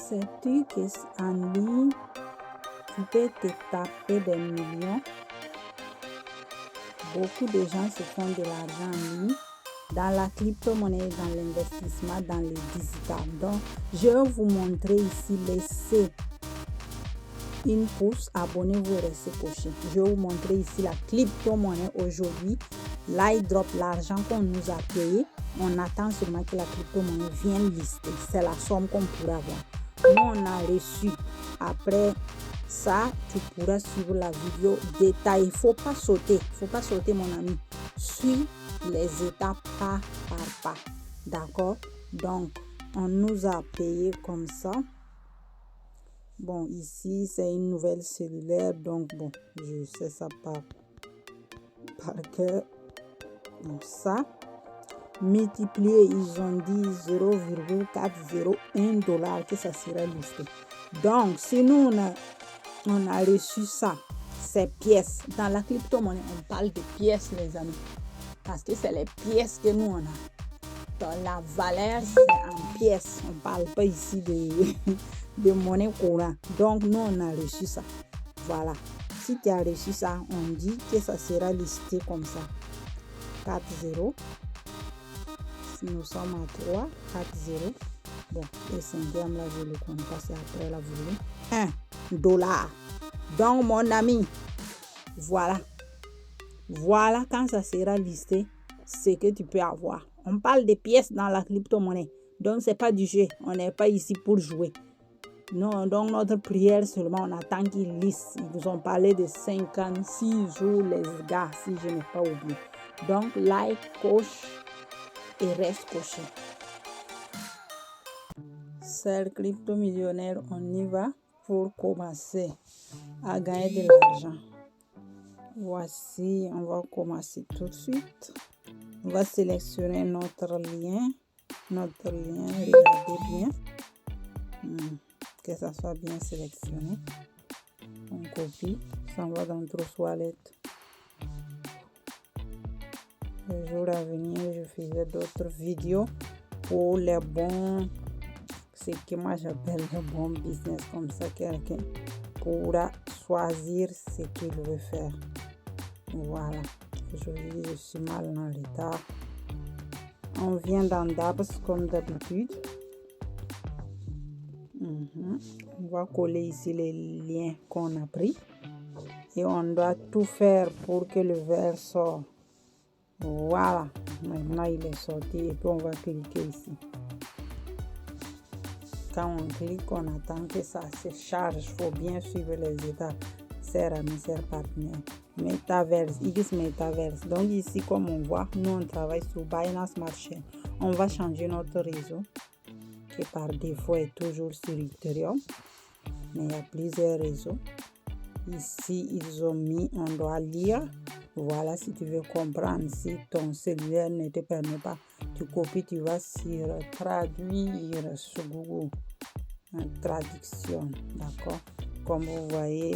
Sais-tu qu'en ligne, tu peux te taper des millions? Beaucoup de gens se font de l'argent en ligne, dans la crypto-monnaie, dans l'investissement, dans le digital. Donc, je vais vous montrer ici, laissez une pouce, abonnez-vous et restez coché. Je vais vous montrer ici la crypto-monnaie aujourd'hui. Là, il drop l'argent qu'on nous a payé. On attend seulement que la crypto-monnaie vienne lister. C'est la somme qu'on pourra avoir. Nous, on a reçu. Après ça, tu pourras suivre la vidéo détaillée. Il ne faut pas sauter. Mon ami. Suis les étapes pas par pas. D'accord? Donc, on nous a payé comme ça. Bon, ici, c'est une nouvelle cellulaire. Donc, bon, je sais ça par cœur. Donc, ça. Multiplié, ils ont dit 0,401 $ que ça sera listé. Donc, si nous, on a reçu ça, ces pièces. Dans la crypto-monnaie, on parle de pièces, les amis. Parce que c'est les pièces que nous, on a. Dans la valeur, c'est en pièces. On ne parle pas ici de monnaie courante. Donc, nous, on a reçu ça. Voilà. Si tu as reçu ça, on dit que ça sera listé comme ça. 4 0. Nous sommes à 3, 4 0. Bon, le cinquième là, je le compte pas, c'est après la volée. $1. Donc, mon ami, voilà. Voilà quand ça sera listé, ce que tu peux avoir. On parle de pièces dans la crypto-monnaie. Donc, c'est pas du jeu. On n'est pas ici pour jouer. Non, donc notre prière seulement, on attend qu'ils listent. Ils nous ont parlé de 56 jours, les gars, si je n'ai pas oublié. Donc, like, coche et reste coché. Chers crypto-millionnaires, on y va pour commencer à gagner de l'argent. Voici, on va commencer tout de suite. On va sélectionner notre lien. Regardez bien. Que ça soit bien sélectionné. On copie, ça va dans notre toilette. Le jour à venir, je ferai d'autres vidéos pour les bons, ce que moi j'appelle le bon business. Comme ça, quelqu'un pourra choisir ce qu'il veut faire. Voilà. Aujourd'hui, je suis mal dans l'état. On vient dans Dabs comme d'habitude. On va coller ici les liens qu'on a pris. Et on doit tout faire pour que le verre sorte. Voilà, maintenant il est sorti et puis on va cliquer ici. Quand on clique, on attend que ça se charge. Il faut bien suivre les étapes. Chers amis, chers partenaires. Metaverse, X Metaverse. Donc ici, comme on voit, nous on travaille sur Binance Smart Chain. On va changer notre réseau qui par défaut est toujours sur Ethereum. Mais il y a plusieurs réseaux. Ici, ils ont mis, on doit lire. Voilà, si tu veux comprendre, si ton cellulaire ne te permet pas, tu copies, tu vas sur traduire sur Google. Traduction, d'accord? Comme vous voyez,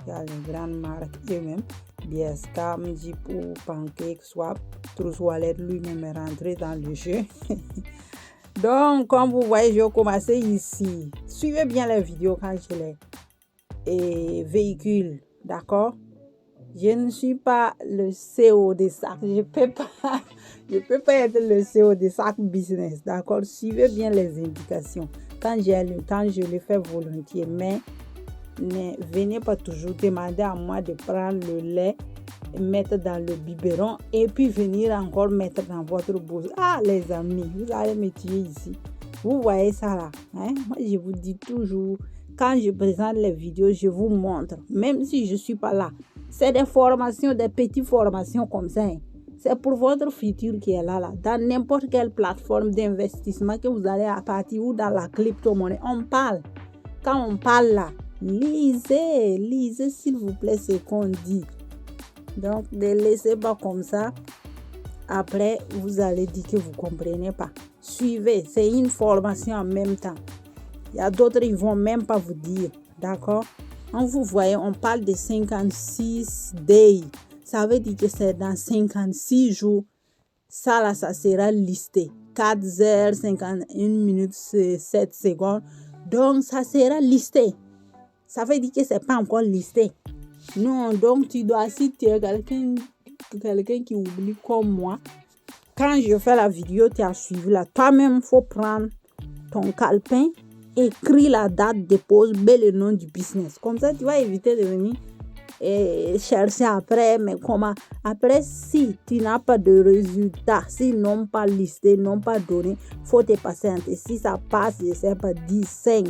il y a les grandes marques eux-mêmes. BSK, Mjipu, Pancake, Swap, Trust Wallet lui-même est rentré dans le jeu. Donc, comme vous voyez, je vais commencer ici. Suivez bien les vidéos quand je les véhicule, d'accord? Je ne suis pas le CEO de SAC. Je peux pas être le CEO de SAC Business, d'accord? Suivez bien les indications. Quand j'ai le temps, je le fais volontiers, mais ne venez pas toujours demander à moi de prendre le lait, mettre dans le biberon et puis venir encore mettre dans votre bouche. Ah, les amis, vous allez me tuer ici. Vous voyez ça là, hein? Moi, je vous dis toujours, quand je présente les vidéos, je vous montre, même si je ne suis pas là. C'est des formations, des petites formations comme ça. Hein. C'est pour votre futur qui est là. Dans n'importe quelle plateforme d'investissement que vous allez à partir ou dans la crypto-monnaie, on parle. Quand on parle là, lisez s'il vous plaît ce qu'on dit. Donc, ne laissez pas comme ça. Après, vous allez dire que vous ne comprenez pas. Suivez, c'est une formation en même temps. Il y a d'autres, ils ne vont même pas vous dire. D'accord? Quand vous voyez, on parle de 56 days. Ça veut dire que c'est dans 56 jours. Ça, là, ça sera listé. 4 heures, 51 minutes, 7 secondes. Donc, ça sera listé. Ça veut dire que ce n'est pas encore listé. Non, donc tu dois, si tu es quelqu'un qui oublie comme moi, quand je fais la vidéo, tu as suivi là. Toi-même, il faut prendre ton calepin, écrire la date, dépose, mais le nom du business. Comme ça, tu vas éviter de venir et chercher après. Mais comment? Après, si tu n'as pas de résultat, s'ils n'ont pas listé, n'ont pas donné, il faut te patienter. Si ça passe, je ne sais pas, 10, 5,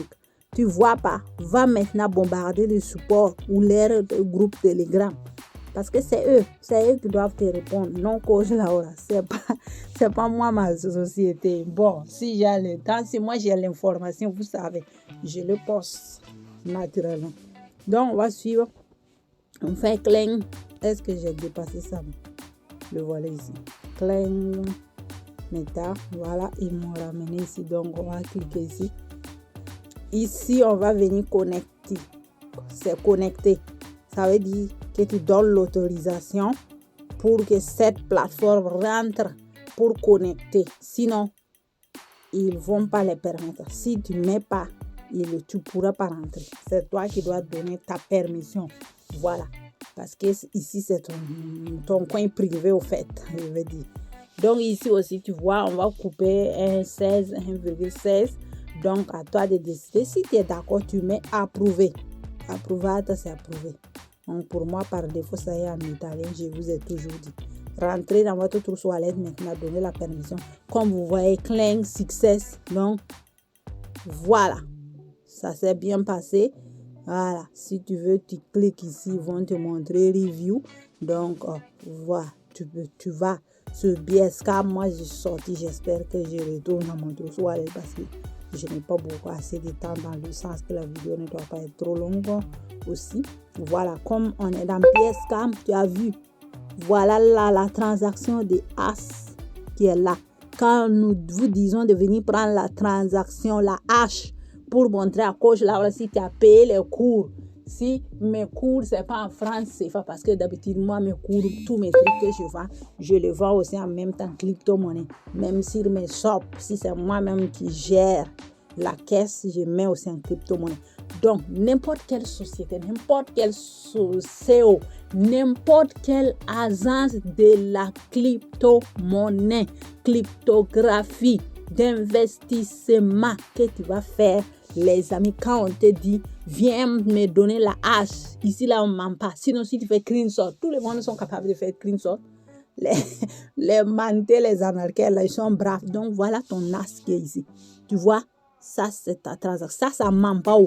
tu ne vois pas, va maintenant bombarder le support ou leur groupe Telegram. Parce que c'est eux qui doivent te répondre. Non, coach Laura, c'est pas moi ma société. Bon, si j'ai le temps, si moi j'ai l'information, vous savez, je le poste naturellement. Donc, on va suivre. On fait cling. Est-ce que j'ai dépassé ça? Le voilà ici. Cling. Meta. Voilà, ils m'ont ramené ici. Donc, on va cliquer ici. Ici, on va venir connecter. C'est connecter. Ça veut dire que tu donnes l'autorisation pour que cette plateforme rentre pour connecter. Sinon, ils ne vont pas les permettre. Si tu ne mets pas, tu ne pourras pas rentrer. C'est toi qui dois donner ta permission. Voilà. Parce que ici, c'est ton coin privé au fait, je veux dire. Donc ici aussi, tu vois, on va couper 1,16. Donc, à toi de décider. Si tu es d'accord, tu mets approuver. Approvata, c'est approuvé. Donc, pour moi, par défaut, ça est en italien. Je vous ai toujours dit. Rentrez dans votre trousse toilette maintenant, donnez la permission. Comme vous voyez, cling, success. Donc, voilà. Ça s'est bien passé. Voilà. Si tu veux, tu cliques ici. Ils vont te montrer review. Donc, voilà. Tu vas sur BSK. Moi, je suis sorti. J'espère que je retourne dans mon trousse toilette parce que je n'ai pas beaucoup assez de temps dans le sens que la vidéo ne doit pas être trop longue aussi. Voilà, comme on est dans PSK, tu as vu. Voilà là, la transaction de As qui est là. Quand nous vous disons de venir prendre la transaction, la H, pour montrer à coach là, si tu as payé les cours. Si mes cours, ce n'est pas en France, c'est pas parce que d'habitude, moi, mes cours, tous mes trucs que je vends, je les vends aussi en même temps crypto-monnaie. Même sur mes shops, si c'est moi-même qui gère la caisse, je mets aussi en crypto-monnaie. Donc, n'importe quelle société, n'importe quel CEO, n'importe quelle agence de la crypto-monnaie, cryptographie, d'investissement que tu vas faire, les amis, quand on te dit, viens me donner la hache, ici là on ne ment pas. Sinon, si tu fais screenshot, tout le monde sont capables de faire screenshot. Les mantés, les anarchiques, là, ils sont braves. Donc, voilà ton as qui est ici. Tu vois, ça, c'est ta transaction. Ça ne ment pas.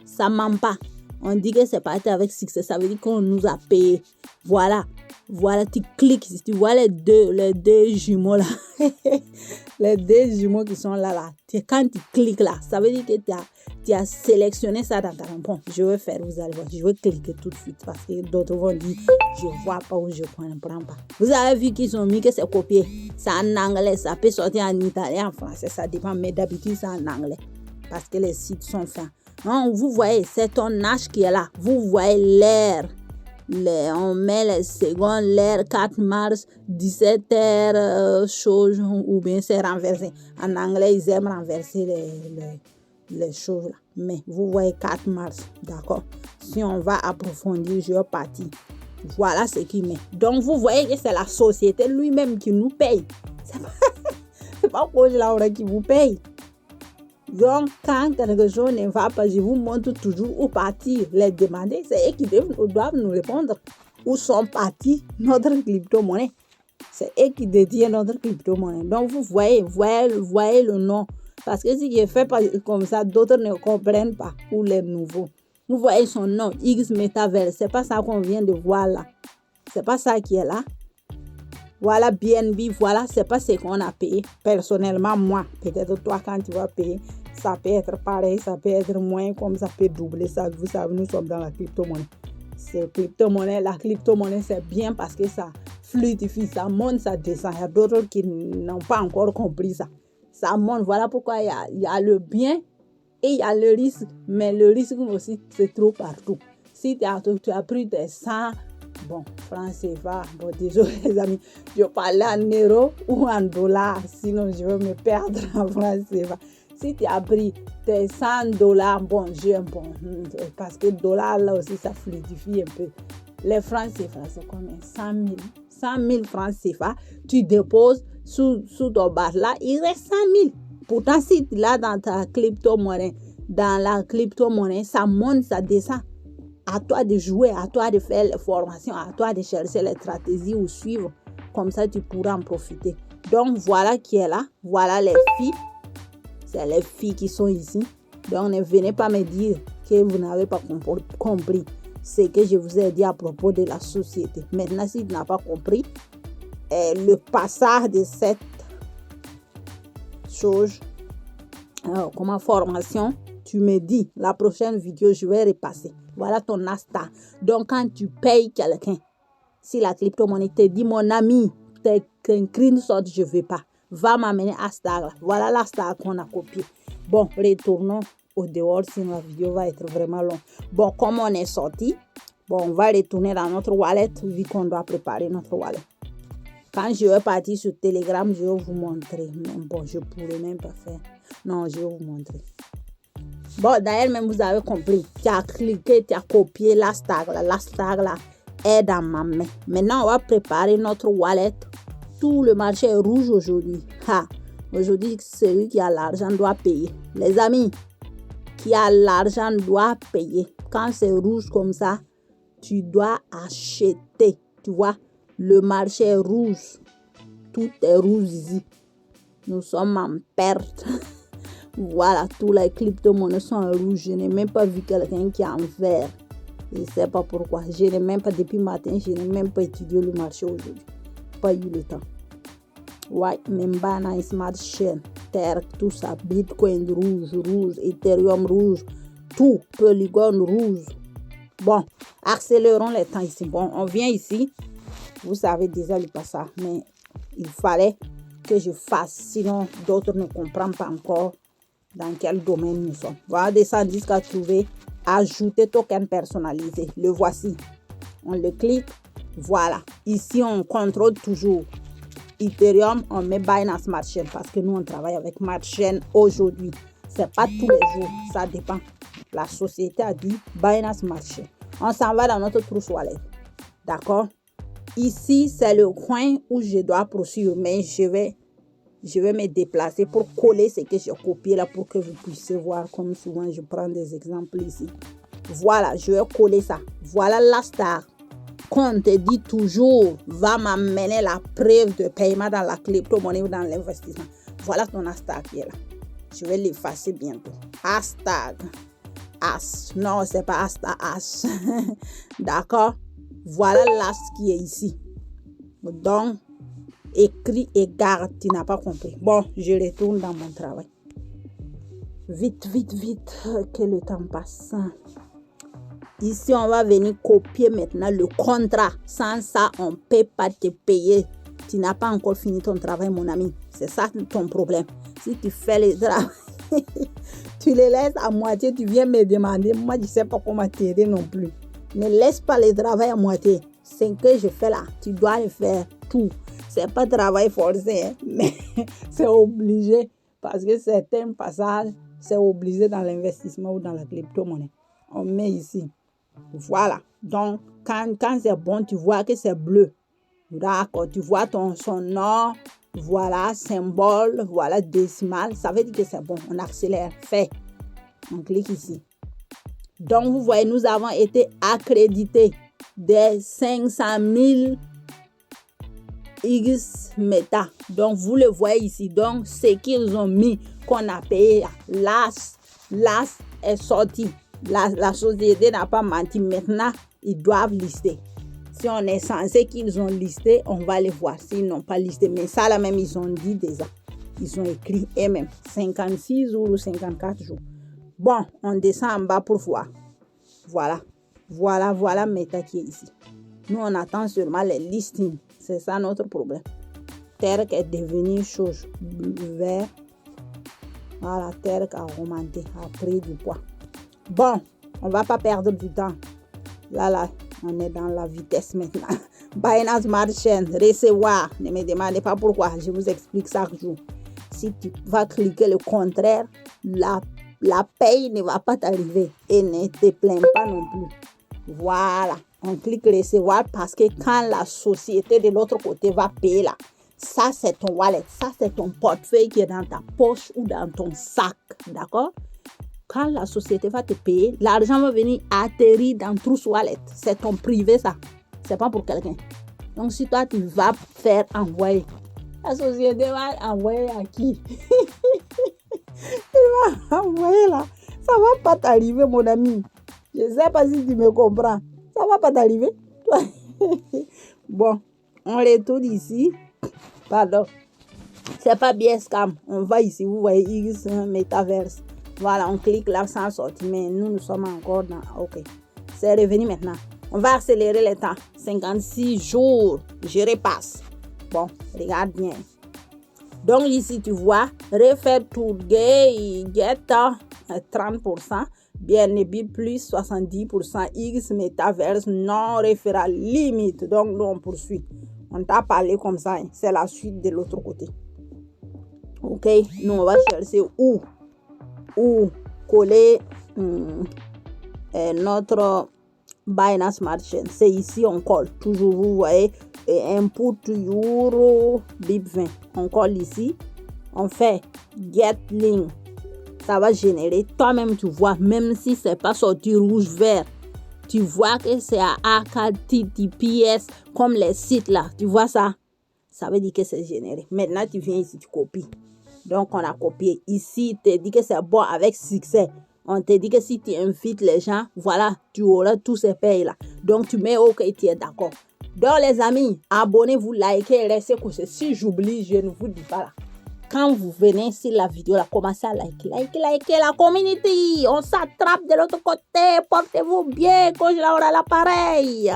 Ça ne ment pas. On dit que c'est parti avec succès. Ça veut dire qu'on nous a payé. Voilà. Voilà, tu cliques ici. Tu vois les deux jumeaux là. Les deux jumeaux qui sont là. Quand tu cliques là, ça veut dire que tu as sélectionné ça dans ta bon, je vais faire, vous allez voir, je vais cliquer tout de suite parce que d'autres vont dire, je ne vois pas ou je ne comprends pas. Vous avez vu qu'ils ont mis que c'est copié. C'est en anglais, ça peut sortir en italien, en français, ça dépend, mais d'habitude c'est en anglais parce que les sites sont fins. Non, vous voyez, c'est ton âge qui est là. Vous voyez l'air. On met les secondes, l'heure 4 mars, 17h, chose, ou bien c'est renversé. En anglais, ils aiment renverser les choses là. Mais vous voyez 4 mars, d'accord? Si on va approfondir, je vais partir. Voilà ce qu'il met. Donc, vous voyez que c'est la société lui-même qui nous paye. C'est pas Coach Laura qui vous paye. Donc, quand quelque chose ne va pas, je vous montre toujours où partir. Les demander, c'est eux qui doivent nous répondre. Où sont partis notre crypto-monnaie? C'est eux qui détiennent notre crypto-monnaie. Donc, vous voyez le nom. Parce que si je fais pas comme ça, d'autres ne comprennent pas. Ou les nouveaux. Vous voyez son nom, X Metaverse. C'est pas ça qu'on vient de voir là. C'est pas ça qui est là. Voilà BNB, voilà, c'est pas ce qu'on a payé. Personnellement, moi, peut-être toi, quand tu vas payer, ça peut être pareil, ça peut être moins, comme ça peut doubler. Ça, vous savez, nous sommes dans la crypto-monnaie. La crypto-monnaie, c'est bien parce que ça fluidifie, ça monte, ça descend. Il y a d'autres qui n'ont pas encore compris ça. Ça monte, voilà pourquoi il y a le bien et il y a le risque. Mais le risque aussi, c'est trop partout. Si tu as pris des 100... Bon, franc CFA, bon, désolé les amis, je parle en euros ou en dollars, sinon je vais me perdre en franc CFA. Si tu as pris tes $100, bon, j'ai un bon, parce que dollar là aussi ça fluidifie un peu. Les francs CFA, c'est combien? 100 000 francs CFA, tu déposes sous ton bar là, il reste 100 000. Pourtant, si tu l'as dans ta crypto-monnaie, ça monte, ça descend. À toi de jouer, à toi de faire les formations, à toi de chercher les stratégies ou suivre. Comme ça, tu pourras en profiter. Donc, voilà qui est là. Voilà les filles. C'est les filles qui sont ici. Donc, ne venez pas me dire que vous n'avez pas compris ce que je vous ai dit à propos de la société. Maintenant, si tu n'as pas compris, le passage de cette chose, comme formation, tu me dis, la prochaine vidéo, je vais repasser. Voilà ton Asta. Donc, quand tu payes quelqu'un, si la crypto-monnaie te dit, mon ami, t'es un screenshot, je ne veux pas. Va m'amener Asta. Voilà l'Asta qu'on a copié. Bon, retournons au dehors, sinon la vidéo va être vraiment longue. Bon, comme on est sorti, bon, on va retourner dans notre wallet, vu qu'on doit préparer notre wallet. Quand je vais partir sur Telegram, je vais vous montrer. Mais bon, je ne pourrais même pas faire. Non, je vais vous montrer. Bon, d'ailleurs, même vous avez compris. Tu as cliqué, tu as copié l'hashtag là. L'hashtag là est dans ma main. Maintenant, on va préparer notre wallet. Tout le marché est rouge aujourd'hui. Aujourd'hui, celui qui a l'argent doit payer. Les amis, qui a l'argent doit payer. Quand c'est rouge comme ça, tu dois acheter. Tu vois, le marché est rouge. Tout est rouge ici. Nous sommes en perte. Voilà, tous les crypto-monnaies sont en rouge. Je n'ai même pas vu quelqu'un qui est en vert. Je ne sais pas pourquoi. Je n'ai même pas, depuis matin, je n'ai même pas étudié le marché aujourd'hui. Pas eu le temps. Ouais, même Binance Smart Chain, Terre, tout ça, Bitcoin rouge, Ethereum rouge, tout, Polygon rouge. Bon, accélérons les temps ici. Bon, on vient ici. Vous savez déjà le passage, mais il fallait que je fasse, sinon d'autres ne comprennent pas encore dans quel domaine nous sommes. Voilà, descendre jusqu'à trouver ajouter token personnalisé. Le voici. On le clique. Voilà. Ici, on contrôle toujours Ethereum. On met Binance Smart Chain parce que nous, on travaille avec Smart Chain aujourd'hui. C'est pas tous les jours. Ça dépend. La société a dit Binance Smart Chain. On s'en va dans notre trousse wallet. D'accord? Ici, c'est le coin où je dois poursuivre, mais je vais me déplacer pour coller ce que j'ai copié là pour que vous puissiez voir. Comme souvent, je prends des exemples ici. Voilà, je vais coller ça. Voilà la star. Qu'on te dit toujours, va m'amener la preuve de paiement dans la crypto-monnaie ou dans l'investissement. Voilà ton hashtag qui est là. Je vais l'effacer bientôt. Hashtag. As. Non, c'est pas hashtag as. D'accord? Voilà l'as qui est ici. Donc, écrit et garde, tu n'as pas compris. Bon, je retourne dans mon travail. Vite, que le temps passe. Ici, on va venir copier maintenant le contrat. Sans ça, on ne peut pas te payer. Tu n'as pas encore fini ton travail, mon ami. C'est ça ton problème. Si tu fais le travail, tu les laisses à moitié, tu viens me demander. Moi, je ne sais pas comment t'aider non plus. Ne laisse pas le travail à moitié. C'est ce que je fais là. Tu dois le faire tout. C'est pas travail forcé, hein, mais c'est obligé. Parce que certains passages, c'est obligé dans l'investissement ou dans la crypto-monnaie. On met ici. Voilà. Donc, quand c'est bon, tu vois que c'est bleu. D'accord. Tu vois son nom. Voilà, symbole. Voilà, décimal. Ça veut dire que c'est bon. On accélère. Fait. On clique ici. Donc, vous voyez, nous avons été accrédités des 500 000 XMETA. Donc, vous le voyez ici. Donc, ce qu'ils ont mis, qu'on a payé, l'AS est sorti. La société n'a pas menti. Maintenant, ils doivent lister. Si on est censé qu'ils ont listé, on va les voir. S'ils n'ont pas listé. Mais ça, là même, ils ont dit déjà. Ils ont écrit eux-mêmes. 56 jours ou 54 jours. Bon, on descend en bas pour voir. Voilà Meta qui est ici. Nous, on attend seulement les listings. C'est ça notre problème. Terre est devenue chose vert. Voilà, Terre a augmenté, a pris du poids. Bon, on va pas perdre du temps. Là, on est dans la vitesse maintenant. Binance Smart Chain, recevoir. Ne me demandez pas pourquoi. Je vous explique chaque jour. Si tu vas cliquer le contraire, la paye ne va pas t'arriver et ne te plains pas non plus. Voilà, on clique recevoir parce que quand la société de l'autre côté va payer là, ça c'est ton wallet, ça c'est ton portefeuille qui est dans ta poche ou dans ton sac, d'accord? Quand la société va te payer, l'argent va venir atterrir dans Trousse Wallet. C'est ton privé ça, c'est pas pour quelqu'un. Donc si toi tu vas faire envoyer, la société va envoyer à qui? Il va envoyer là. Ça va pas t'arriver, mon ami. Je sais pas si tu me comprends. Ça va pas t'arriver. Bon, on retourne ici. Pardon. C'est pas bien scam. On va ici, vous voyez X Metaverse. Voilà, on clique là sans sortir. Mais nous sommes encore dans... Ok. C'est revenu maintenant. On va accélérer le temps. 56 jours. Je repasse. Bon, regarde bien. Donc ici, tu vois, refaire tout gay, get 30%, Bienébit plus 70%, X Metaverse, non référent limite. Donc, nous, on poursuit. On t'a parlé comme ça, hein. C'est la suite de l'autre côté. Ok, nous, on va chercher où coller notre Binance Smart Chain. C'est ici, on colle. Toujours, vous voyez, input euro BIP20. On colle ici. On fait get link. Ça va générer. Toi-même, tu vois, même si c'est pas sorti rouge, vert, tu vois que c'est à HTTPS comme les sites là. Tu vois ça? Ça veut dire que c'est généré. Maintenant, tu viens ici, tu copies. Donc, on a copié. Ici, il te dit que c'est bon avec succès. On te dit que si tu invites les gens, voilà, tu auras tous ces payes-là. Donc, tu mets OK, tu es d'accord. Donc, les amis, abonnez-vous, likez, restez couchés. Si j'oublie, je ne vous dis pas là. Quand vous venez sur la vidéo, là, commencez à liker la communauté. On s'attrape de l'autre côté. Portez-vous bien quand je l'aurai à l'appareil.